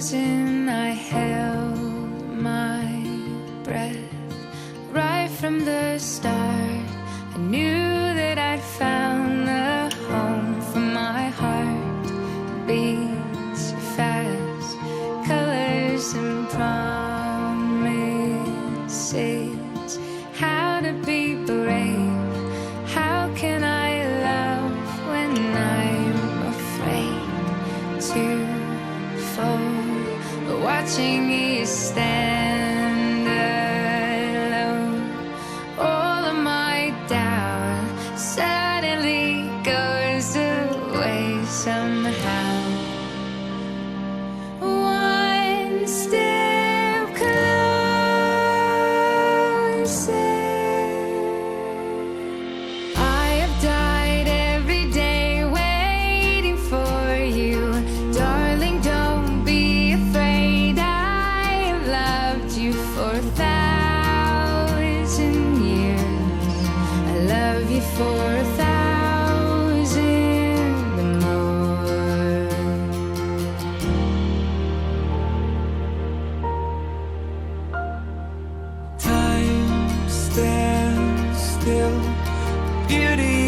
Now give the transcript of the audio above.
frozen, I held my breath. Right from the start, I knew that I'd found the home for my heart. It beats fast, colors and promises. How to be brave, how can I love when I'm afraid to fall? Watching you stand alone, all of my doubt suddenly goes away somehow. One step closer. I have died every day waiting for you, darling. Don't be afraid. I have loved you for 1,000 years. I love you for 1,000 more. Time stands still, beauty